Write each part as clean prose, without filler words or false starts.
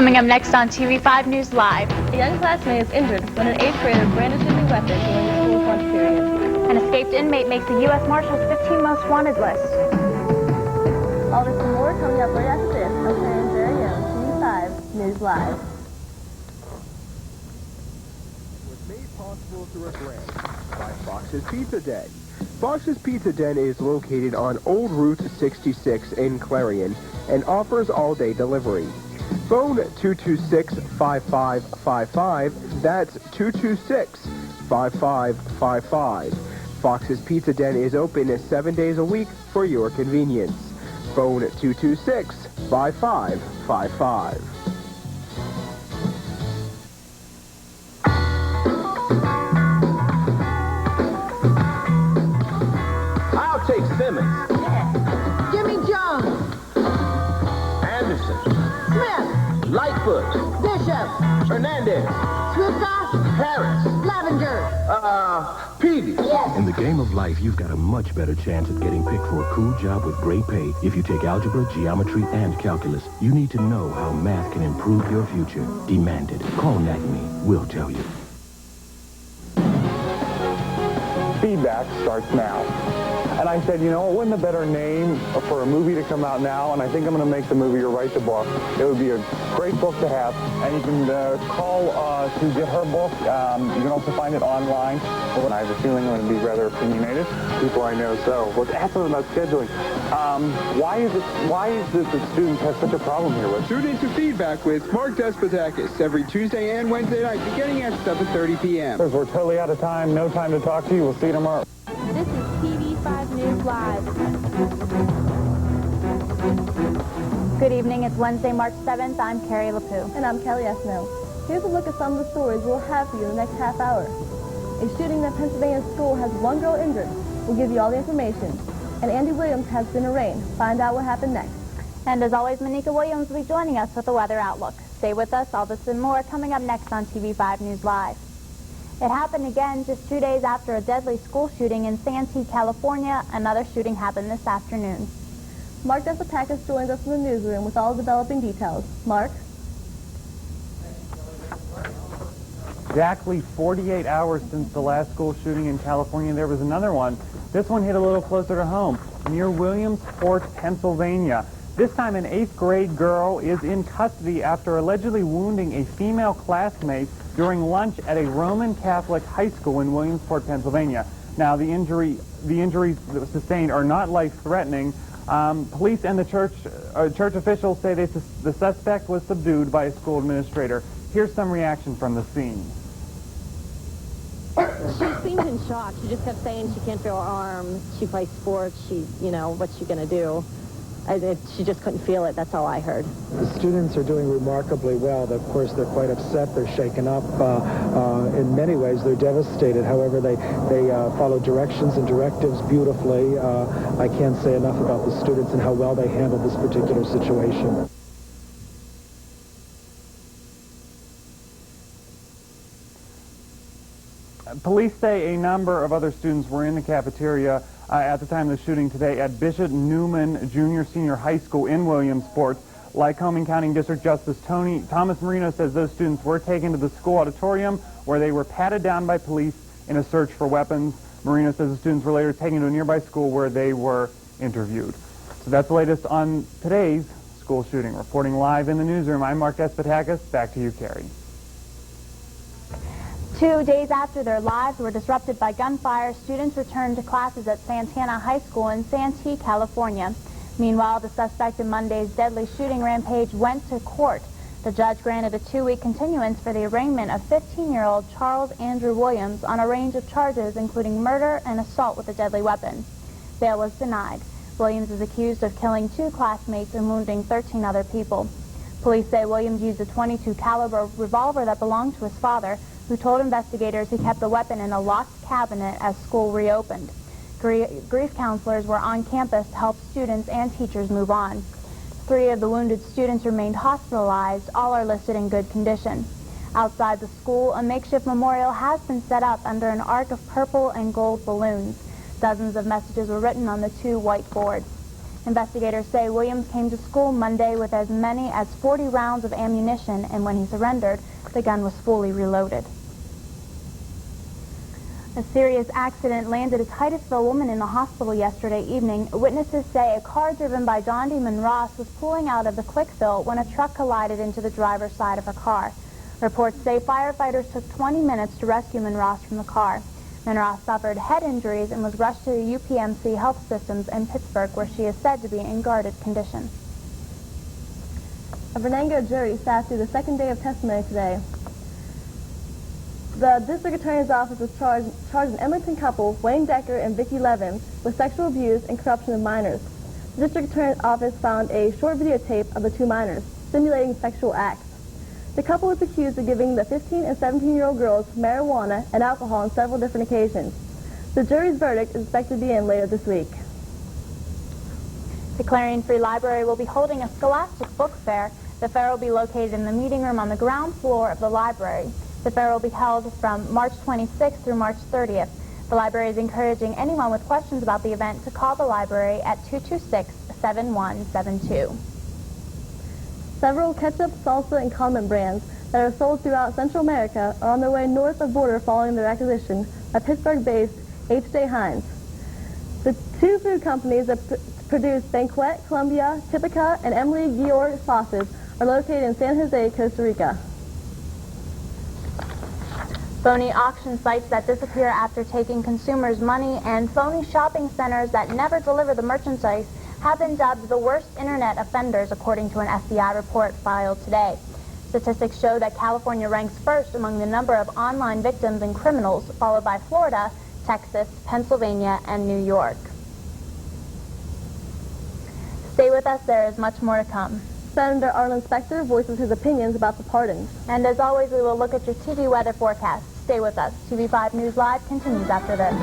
Coming up next on TV5 News Live. A young classmate is injured when an 8th grader brandished a weapon during the school's lunch period. An escaped inmate makes the U.S. Marshals 15 Most Wanted list. All this and more coming up right after this on Clarion's very own TV5 News Live. Was made possible through a grant by Fox's Pizza Den. Fox's Pizza Den is located on Old Route 66 in Clarion and offers all-day delivery. Phone 226-5555. That's 226-5555. Fox's Pizza Den is open 7 days a week for your convenience. Phone 226-5555. I'll take Simmons. Jimmy Jones. Anderson. Smith. Lightfoot. Bishop. Hernandez. Swifta. Harris. Lavender. Peavy. Yes. In the game of life, you've got a much better chance at getting picked for a cool job with great pay if you take algebra, geometry, and calculus. You need to know how math can improve your future. Demand it. Call NACME. We'll tell you. Feedback starts now. And I said, you know, wouldn't a better name for a movie to come out now? And I think I'm going to make the movie or write the book. It would be a great book to have. And you can call to get her book. You can also find it online. And I have a feeling I'm going to be rather opinionated. People I know so. Let's ask them about scheduling. Why is it that students have such a problem here with? Tune into Feedback with Mark Despotakis every Tuesday and Wednesday night beginning at 7:30 p.m. We're totally out of time. No time to talk to you. We'll see you tomorrow. This is TV5 News Live. Good evening. It's Wednesday, March 7th. I'm Carrie LaPoo. And I'm Kelly Esno. Here's a look at some of the stories we'll have for you in the next half hour. A shooting at Pennsylvania school has one girl injured. We'll give you all the information. And Andy Williams has been arraigned. Find out what happened next. And as always, Monica Williams will be joining us with the weather outlook. Stay with us. All this and more coming up next on TV5 News Live. It happened again just 2 days after a deadly school shooting in Santee, California. Another shooting happened this afternoon. Mark Despotakis joins us in the newsroom with all developing details. Mark? Exactly 48 hours since the last school shooting in California, there was another one. This one hit a little closer to home, near Williamsport, Pennsylvania. This time, an 8th grade girl is in custody after allegedly wounding a female classmate during lunch at a Roman Catholic high school in Williamsport, Pennsylvania. Now, the injuries sustained are not life-threatening. Police and the church officials say the suspect was subdued by a school administrator. Here's some reaction from the scene. She seemed in shock. She just kept saying she can't feel her arm. She plays sports. What's she going to do? She just couldn't feel it. That's all I heard. The students are doing remarkably well. Of course, they're quite upset. They're shaken up. In many ways, they're devastated. However, they follow directions and directives beautifully. I can't say enough about the students and how well they handled this particular situation. Police say a number of other students were in the cafeteria at the time of the shooting today at Bishop Newman Junior Senior High School in Williamsport. Lycoming County District Justice Thomas Marino says those students were taken to the school auditorium where they were patted down by police in a search for weapons. Marino says the students were later taken to a nearby school where they were interviewed. So that's the latest on today's school shooting. Reporting live in the newsroom, I'm Mark Despotakis. Back to you, Carrie. 2 days after their lives were disrupted by gunfire, students returned to classes at Santana High School in Santee, California. Meanwhile, the suspect in Monday's deadly shooting rampage went to court. The judge granted a 2-week continuance for the arraignment of 15-year-old Charles Andrew Williams on a range of charges, including murder and assault with a deadly weapon. Bail was denied. Williams is accused of killing 2 classmates and wounding 13 other people. Police say Williams used a .22 caliber revolver that belonged to his father, who told investigators he kept the weapon in a locked cabinet as school reopened. Grief counselors were on campus to help students and teachers move on. 3 of the wounded students remained hospitalized. All are listed in good condition. Outside the school, a makeshift memorial has been set up under an arc of purple and gold balloons. Dozens of messages were written on the 2 white boards. Investigators say Williams came to school Monday with as many as 40 rounds of ammunition, and when he surrendered, the gun was fully reloaded. A serious accident landed a Titusville woman in the hospital yesterday evening. Witnesses say a car driven by John D. Monross was pulling out of the Quickfill when a truck collided into the driver's side of her car. Reports say firefighters took 20 minutes to rescue Monross from the car. Monross suffered head injuries and was rushed to the UPMC Health Systems in Pittsburgh, where she is said to be in guarded condition. A Venango jury sat through the second day of testimony today. The district attorney's office was charged an Edmonton couple, Wayne Decker and Vicki Levin, with sexual abuse and corruption of minors. The district attorney's office found a short videotape of the two minors, simulating sexual acts. The couple was accused of giving the 15 and 17-year-old girls marijuana and alcohol on several different occasions. The jury's verdict is expected to be in later this week. The Clarion Free Library will be holding a Scholastic Book Fair. The fair will be located in the meeting room on the ground floor of the library. The fair will be held from March 26th through March 30th. The library is encouraging anyone with questions about the event to call the library at 226-7172. Several ketchup, salsa, and condiment brands that are sold throughout Central America are on their way north of border following their acquisition by Pittsburgh-based H.J. Heinz. The two food companies that produce Banquet, Columbia, Tipica, and Emily Georg sauces are located in San Jose, Costa Rica. Phony auction sites that disappear after taking consumers' money and phony shopping centers that never deliver the merchandise have been dubbed the worst internet offenders, according to an FBI report filed today. Statistics show that California ranks first among the number of online victims and criminals, followed by Florida, Texas, Pennsylvania, and New York. Stay with us, there is much more to come. Senator Arlen Specter voices his opinions about the pardons. And as always, we will look at your TV weather forecast. Stay with us. TV5 News Live continues after this.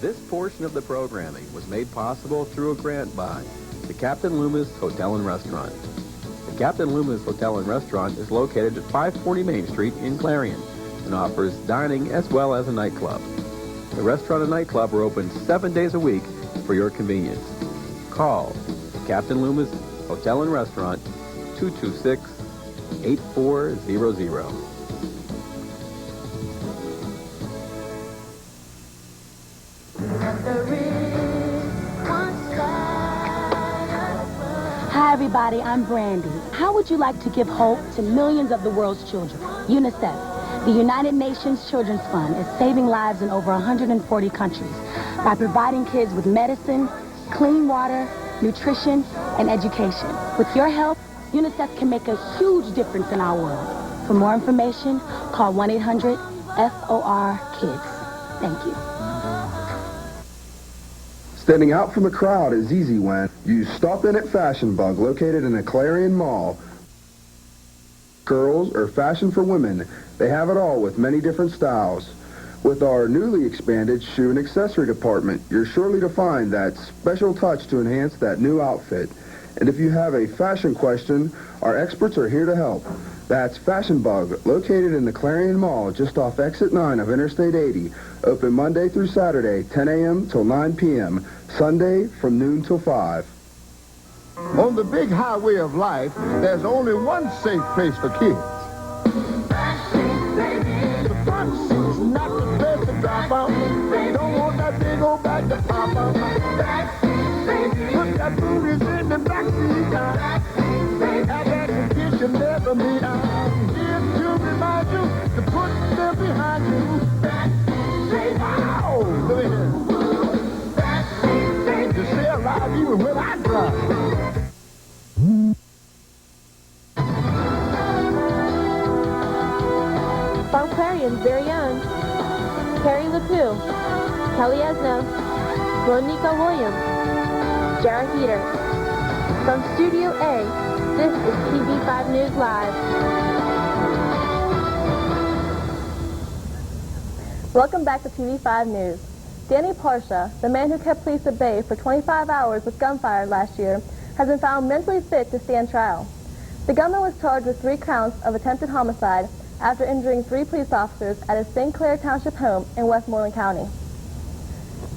This portion of the programming was made possible through a grant by the Captain Loomis Hotel and Restaurant. The Captain Loomis Hotel and Restaurant is located at 540 Main Street in Clarion and offers dining as well as a nightclub. The restaurant and nightclub are open 7 days a week for your convenience. Call the Captain Loomis Hotel and Restaurant, 226-8400. Hi everybody, I'm Brandy. How would you like to give hope to millions of the world's children? UNICEF, the United Nations Children's Fund, is saving lives in over 140 countries by providing kids with medicine, clean water, nutrition, and education. With your help, UNICEF can make a huge difference in our world. For more information, call 1-800-FOR-KIDS. Thank you. Standing out from the crowd is easy when you stop in at Fashion Bug, located in the Clarion Mall. Girls or fashion for women, they have it all with many different styles. With our newly expanded shoe and accessory department, you're surely to find that special touch to enhance that new outfit. And if you have a fashion question, our experts are here to help. That's Fashion Bug, located in the Clarion Mall, just off Exit 9 of Interstate 80. Open Monday through Saturday, 10 a.m. till 9 p.m. Sunday from noon till 5. On the big highway of life, there's only one safe place for kids. The front seat's not the place to drop out. Don't want that big old bag to pop out. Put that booties in the backseat. Have that condition never be out. Here to remind you to put them behind you. Wow! Look at here. To stay alive even when I drive. From Clarion's very own, Carrie LaPoo, Kelly Esno, Monica Williams, Jared Heater. From Studio A, this is TV5 News Live. Welcome back to TV5 News. Danny Parsha, the man who kept police at bay for 25 hours with gunfire last year, has been found mentally fit to stand trial. The gunman was charged with 3 counts of attempted homicide after injuring 3 police officers at his St. Clair Township home in Westmoreland County.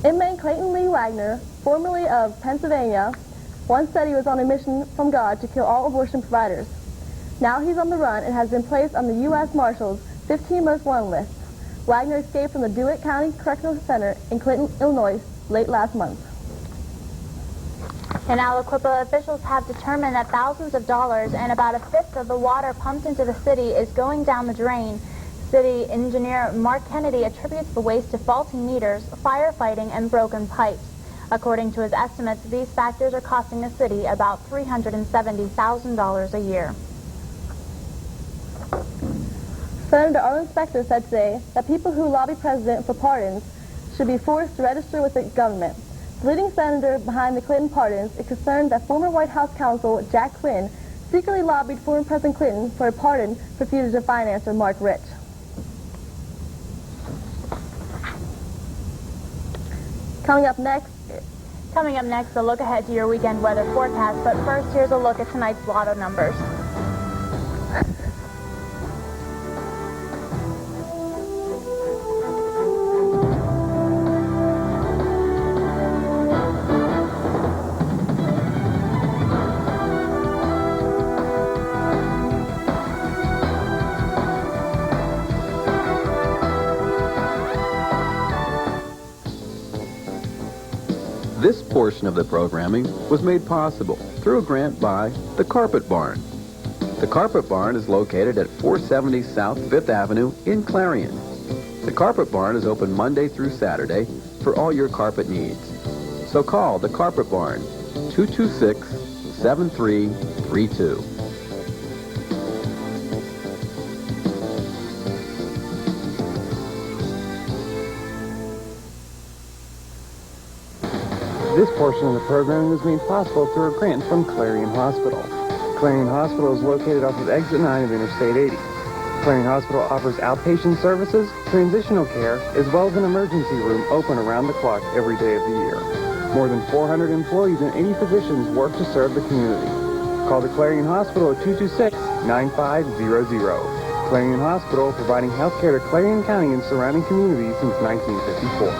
Inmate Clayton Lee Wagner, formerly of Pennsylvania, once said he was on a mission from God to kill all abortion providers. Now he's on the run and has been placed on the U.S. Marshals 15 Most Wanted list. Wagner escaped from the DeWitt County Correctional Center in Clinton, Illinois, late last month. In Aliquippa, officials have determined that thousands of dollars and about a fifth of the water pumped into the city is going down the drain. City engineer Mark Kennedy attributes the waste to faulty meters, firefighting, and broken pipes. According to his estimates, these factors are costing the city about $370,000 a year. Senator Arlen Specter said today that people who lobby President for pardons should be forced to register with the government. The leading senator behind the Clinton pardons is concerned that former White House counsel Jack Quinn secretly lobbied former President Clinton for a pardon for fugitive financer Mark Rich. Coming up next, a look ahead to your weekend weather forecast, but first here's a look at tonight's lotto numbers. This portion of the programming was made possible through a grant by the Carpet Barn. The Carpet Barn is located at 470 South 5th Avenue in Clarion. The Carpet Barn is open Monday through Saturday for all your carpet needs. So call the Carpet Barn, 226-7332. This portion of the program was made possible through a grant from Clarion Hospital. Clarion Hospital is located off of Exit 9 of Interstate 80. Clarion Hospital offers outpatient services, transitional care, as well as an emergency room open around the clock every day of the year. More than 400 employees and 80 physicians work to serve the community. Call the Clarion Hospital at 226-9500. Clarion Hospital, providing health care to Clarion County and surrounding communities since 1954.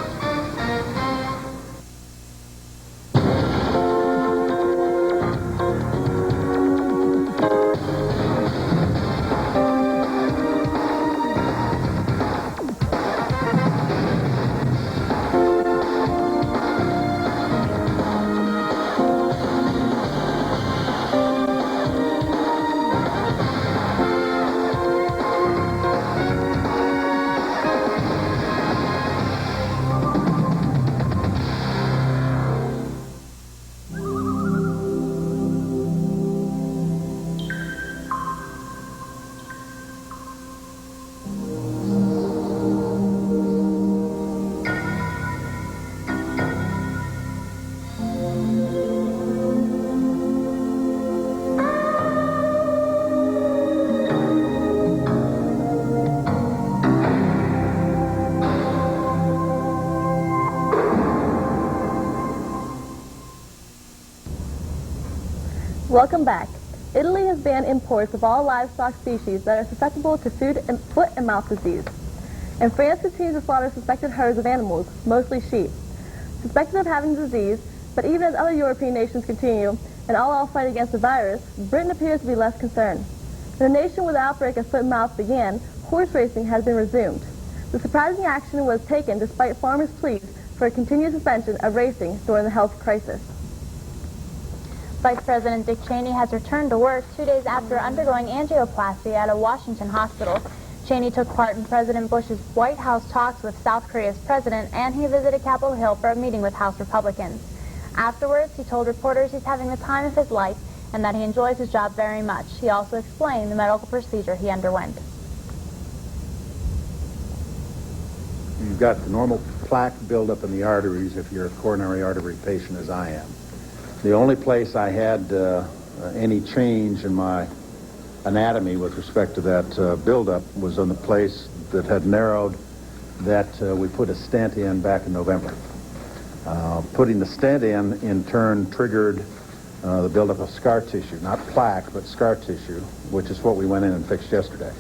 Welcome back. Italy has banned imports of all livestock species that are susceptible to foot and mouth disease. And France continues to slaughter suspected herds of animals, mostly sheep. Suspected of having the disease, but even as other European nations continue an all-out fight against the virus, Britain appears to be less concerned. In a nation where the outbreak of foot and mouth began, horse racing has been resumed. The surprising action was taken despite farmers' pleas for a continued suspension of racing during the health crisis. Vice President Dick Cheney has returned to work 2 days after undergoing angioplasty at a Washington hospital. Cheney took part in President Bush's White House talks with South Korea's president, and he visited Capitol Hill for a meeting with House Republicans. Afterwards, he told reporters he's having the time of his life and that he enjoys his job very much. He also explained the medical procedure he underwent. You've got the normal plaque buildup in the arteries if you're a coronary artery patient, as I am. The only place I had any change in my anatomy with respect to that buildup was on the place that had narrowed that we put a stent in back in November. Putting the stent in turn, triggered the buildup of scar tissue, not plaque, but scar tissue, which is what we went in and fixed yesterday.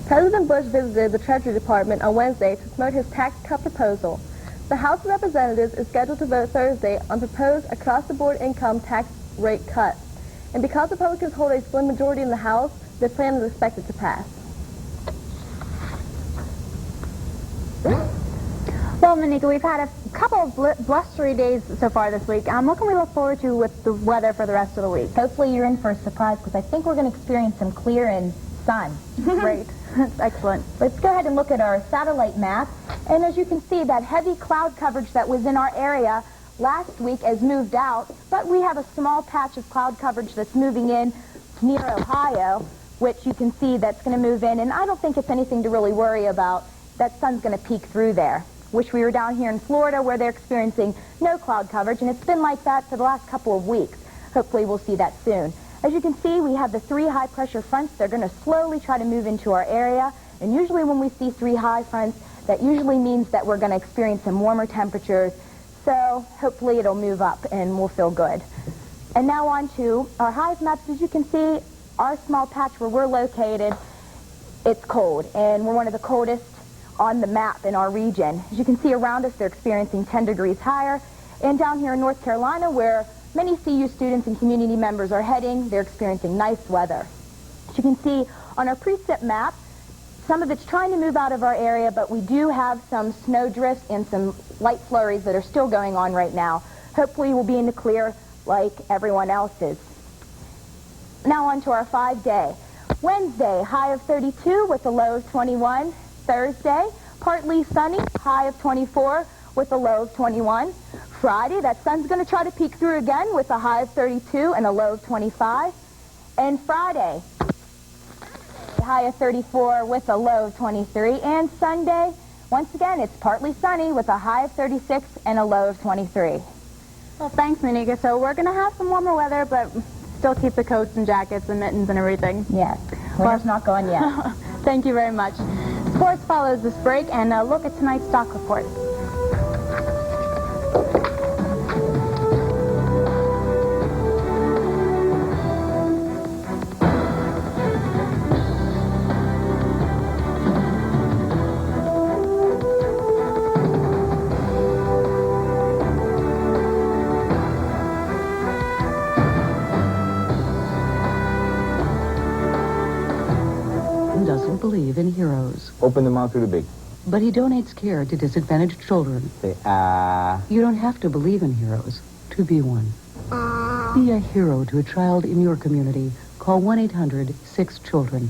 President Bush visited the Treasury Department on Wednesday to promote his tax cut proposal. The House of Representatives is scheduled to vote Thursday on proposed across-the-board income tax rate cut. And because Republicans hold a slim majority in the House, the plan is expected to pass. Well, Monica, we've had a couple of blustery days so far this week. What can we look forward to with the weather for the rest of the week? Hopefully you're in for a surprise, because I think we're going to experience some clear and sun. Great. That's excellent. Let's go ahead and look at our satellite map. And as you can see, that heavy cloud coverage that was in our area last week has moved out, but we have a small patch of cloud coverage that's moving in near Ohio, which you can see that's going to move in, and I don't think it's anything to really worry about. That sun's going to peek through there. Wish we were down here in Florida where they're experiencing no cloud coverage, and it's been like that for the last couple of weeks. Hopefully we'll see that soon. As you can see, we have the 3 high-pressure fronts. They're going to slowly try to move into our area, and usually when we see 3 high fronts, that usually means that we're going to experience some warmer temperatures, so hopefully it'll move up and we'll feel good. And now on to our highest maps. As you can see, our small patch where we're located, it's cold, and we're one of the coldest on the map in our region. As you can see around us, they're experiencing 10 degrees higher, and down here in North Carolina, where many CU students and community members are heading, they're experiencing nice weather. As you can see on our precip map, some of it's trying to move out of our area, but we do have some snow drifts and some light flurries that are still going on right now. Hopefully we'll be in the clear like everyone else is. Now on to our 5-day. Wednesday, high of 32 with a low of 21. Thursday, partly sunny, high of 24 with a low of 21. Friday, that sun's going to try to peek through again with a high of 32 and a low of 25. And Friday, high of 34 with a low of 23. And Sunday, once again, it's partly sunny with a high of 36 and a low of 23. Well, thanks, Monica. So we're going to have some warmer weather, but still keep the coats and jackets and mittens and everything. Yes. Winter's not gone yet. Thank you very much. Sports follows this break, and a look at tonight's stock report. Doesn't believe in heroes. Open the mouth really big. But he donates care to disadvantaged children. Say, You don't have to believe in heroes to be one. Be a hero to a child in your community. Call 1-800-6-CHILDREN.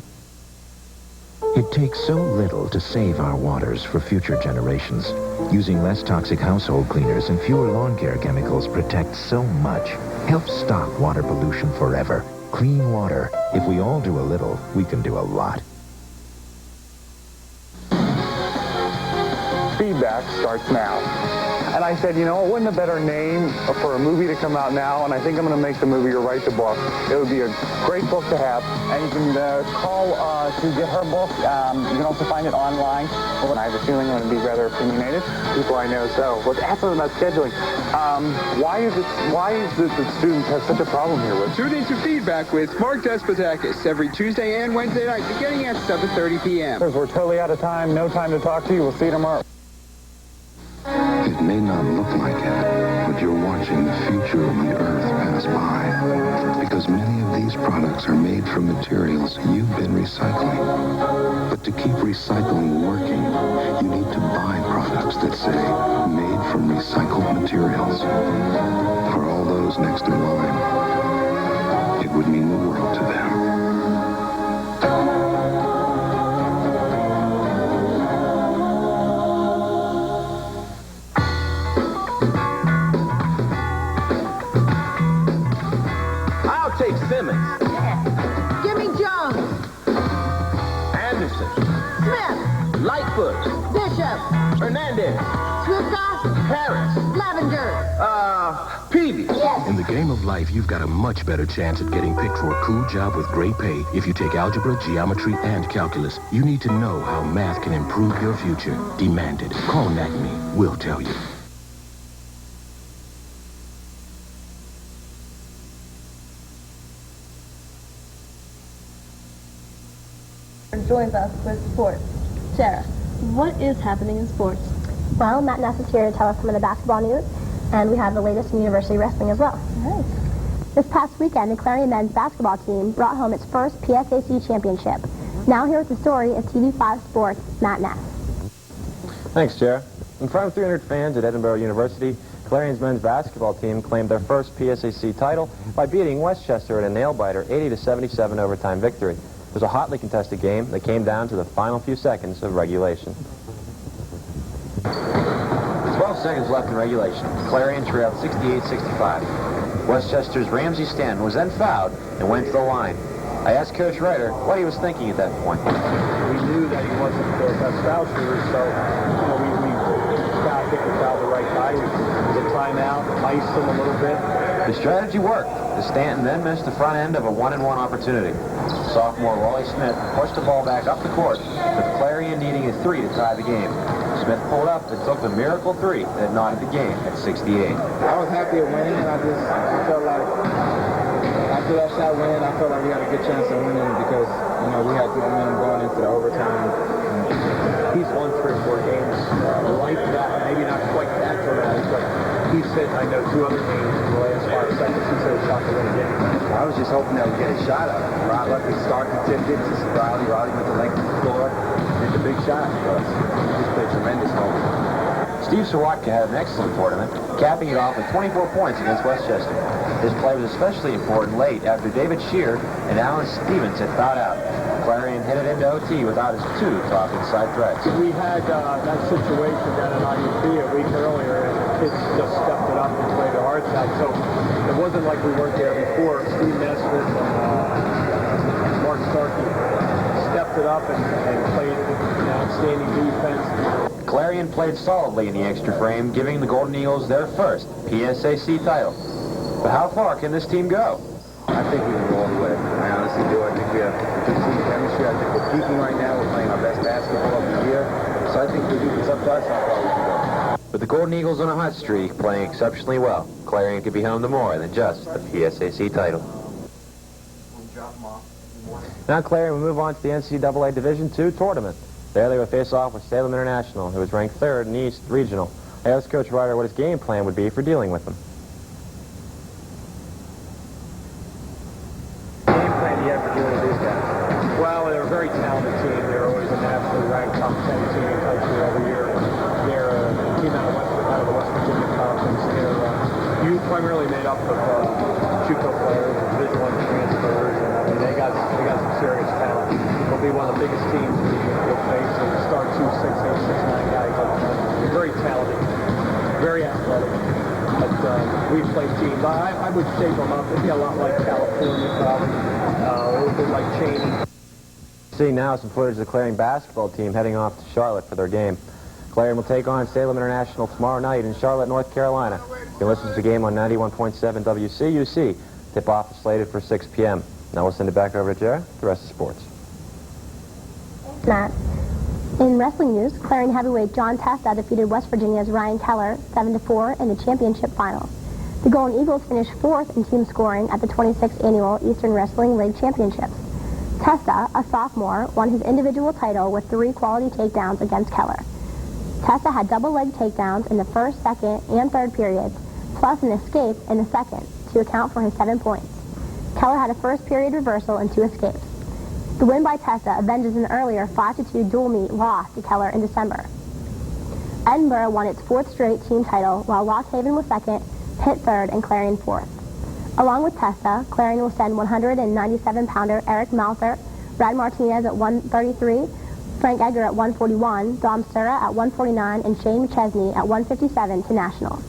It takes so little to save our waters for future generations. Using less toxic household cleaners and fewer lawn care chemicals protects so much. Helps stop water pollution forever. Clean water. If we all do a little, we can do a lot. Feedback starts now. And I said, you know, it wasn't a better name for a movie to come out now, and I think I'm going to make the movie or write the book. It would be a great book to have. And you can call to get her book. You can also find it online. Well, I have a feeling I'm going to be rather opinionated. People I know so. Let's ask them about scheduling. Why is it that students have such a problem here with? Tune in to Feedback with Mark Despotakis every Tuesday and Wednesday night beginning at 7:30 p.m. We're totally out of time. No time to talk to you. We'll see you tomorrow. It may not look like it, but you're watching the future of the Earth pass by. Because many of these products are made from materials you've been recycling. But to keep recycling working, you need to buy products that say, made from recycled materials. For all those next in line, it would mean the world to them. Simmons. Yeah. Give me Jones. Anderson. Smith. Lightfoot. Bishop. Hernandez. Swiftoff. Harris. Lavender. Peavy. Yes. In the game of life, you've got a much better chance at getting picked for a cool job with great pay if you take algebra, geometry, and calculus. You need to know how math can improve your future. Demand it. Call NACME. We'll tell you. Joins us with sports. Sarah, what is happening in sports? Well, Matt Ness is here to tell us some of the basketball news, and we have the latest in university wrestling as well. Nice. This past weekend, the Clarion men's basketball team brought home its first PSAC championship. Now here with the story of TV5 Sports, Matt Ness. Thanks, Chair. In front of 300 fans at Edinburgh University, Clarion's men's basketball team claimed their first PSAC title by beating Westchester in a nail-biter 80-77 overtime victory. It was a hotly contested game that came down to the final few seconds of regulation. 12 seconds left in regulation. Clarion trailed 68-65. Westchester's Ramsey Stanton was then fouled and went to the line. I asked Coach Ryder what he was thinking at that point. We knew that he wasn't the best foul shooter, so we got to pick the foul the right guy. We did a timeout, iced him a little bit. The strategy worked. The Stanton then missed the front end of a 1-and-1 opportunity. Sophomore Wally Smith pushed the ball back up the court, with Clarion needing a 3 to tie the game. Smith pulled up and took the miracle 3 that knotted the game at 68. I was happy at winning, and I felt like after that shot win, I felt like we had a good chance of winning because, we had the momentum going into the overtime. He's won 3 or 4 games like that, maybe not quite that dramatic, but he's hit, I know, 2 other games in the last 5 seconds. He's hit a shot to win a game. I was just hoping that we'd get a shot up. Rod luckily started and tipped it to Riley. Riley went the length of the floor, hit the big shot for us. He just played tremendous home. Steve Sawatka had an excellent tournament, capping it off with 24 points against Westchester. His play was especially important late after David Shear and Alan Stevens had fouled out. Clarion hit it into OT without his 2 top inside threats. We had that situation down at IUP a week earlier, and the kids just stepped it up and played their hearts out. So it wasn't like we weren't there before. Steve Nesmith and Mark Starkey stepped it up and played outstanding defense. Clarion played solidly in the extra frame, giving the Golden Eagles their first PSAC title. But how far can this team go? I think we can go all the way. I honestly do. I think we have good team chemistry. I think we're peaking right now. We're playing our best basketball of the year. So I think it's up to us how far we can go. With the Golden Eagles on a hot streak, playing exceptionally well, Clarion could be home to more than just the PSAC title. Now Clarion will move on to the NCAA Division II tournament. There they will face off with Salem International, who is ranked 3rd in the East Regional. I asked Coach Ryder what his game plan would be for dealing with them. Game plan you have for dealing with these guys? Well, they're a very talented team. They're always a nationally ranked top 10 team in the country every year. They're a team out of the West Virginia Conference. They're primarily made up of JUCO players, Division I transfers, and they got some serious talent. They'll be one of the biggest teams we'll face. They start 2, 6, 8, 6, 9 guys. They're very talented, very athletic. But we've played teams. I would shape them up. It'd be a lot like California, probably. A little bit like Cheney. See now some footage of the Clarion basketball team heading off to Charlotte for their game. Clarion will take on Salem International tomorrow night in Charlotte, North Carolina. You can listen to the game on 91.7 WCUC. Tip-off is slated for 6 p.m. Now we'll send it back over to Jared, the rest of sports. Matt. In wrestling news, Clarion heavyweight John Testa defeated West Virginia's Ryan Keller 7-4 in the championship final. The Golden Eagles finished 4th in team scoring at the 26th Annual Eastern Wrestling League Championships. Testa, a sophomore, won his individual title with 3 quality takedowns against Keller. Testa had double-leg takedowns in the first, second, and third periods, plus an escape in the second, to account for his 7 points. Keller had a first-period reversal and 2 escapes. The win by Testa avenges an earlier 5-2 dual meet loss to Keller in December. Edinburgh won its 4th straight team title, while Lock Haven was 2nd, Pitt 3rd, and Clarion 4th. Along with Testa, Clarion will send 197-pounder Eric Malther, Brad Martinez at 133, Frank Edgar at 141, Dom Sura at 149, and Shane McChesney at 157 to Nationals.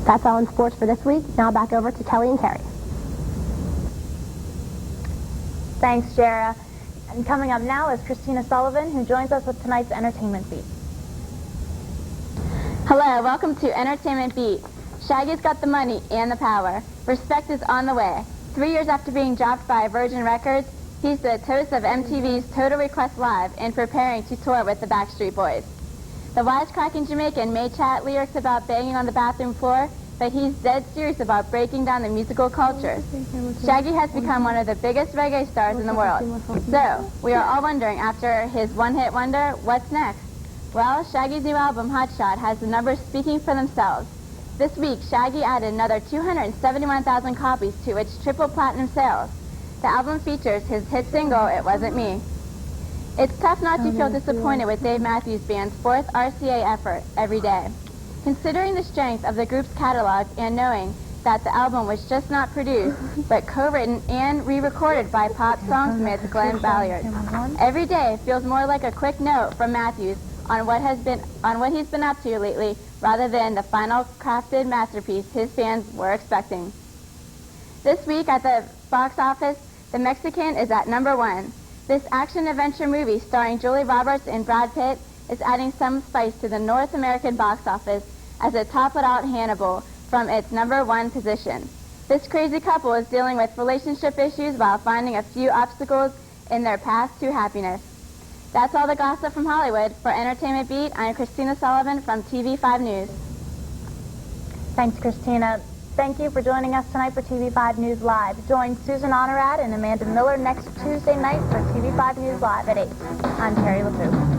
That's all in sports for this week. Now back over to Kelly and Carrie. Thanks, Jara. And coming up now is Christina Sullivan, who joins us with tonight's Entertainment Beat. Hello, welcome to Entertainment Beat. Shaggy's got the money and the power. Respect is on the way. 3 years after being dropped by Virgin Records, he's the host of MTV's Total Request Live and preparing to tour with the Backstreet Boys. The wisecracking Jamaican may chat lyrics about banging on the bathroom floor, but he's dead serious about breaking down the musical culture. Shaggy has become one of the biggest reggae stars in the world. So, we are all wondering, after his one-hit wonder, what's next? Well, Shaggy's new album, Hot Shot, has the numbers speaking for themselves. This week, Shaggy added another 271,000 copies to its triple platinum sales. The album features his hit single, It Wasn't Me. It's tough not to feel disappointed with Dave Matthews Band's fourth RCA effort, Every Day. Considering the strength of the group's catalog and knowing that the album was just not produced, but co-written and re-recorded by pop songsmith Glenn Ballard, Every Day feels more like a quick note from Matthews on what he's been up to lately, rather than the final crafted masterpiece his fans were expecting. This week at the box office, The Mexican is at #1. This action-adventure movie starring Julie Roberts and Brad Pitt is adding some spice to the North American box office as it toppled out Hannibal from its #1 position. This crazy couple is dealing with relationship issues while finding a few obstacles in their path to happiness. That's all the gossip from Hollywood. For Entertainment Beat, I'm Christina Sullivan from TV5 News. Thanks, Christina. Thank you for joining us tonight for TV5 News Live. Join Susan Honorad and Amanda Miller next Tuesday night for TV5 News Live at 8. I'm Terry LaPoo.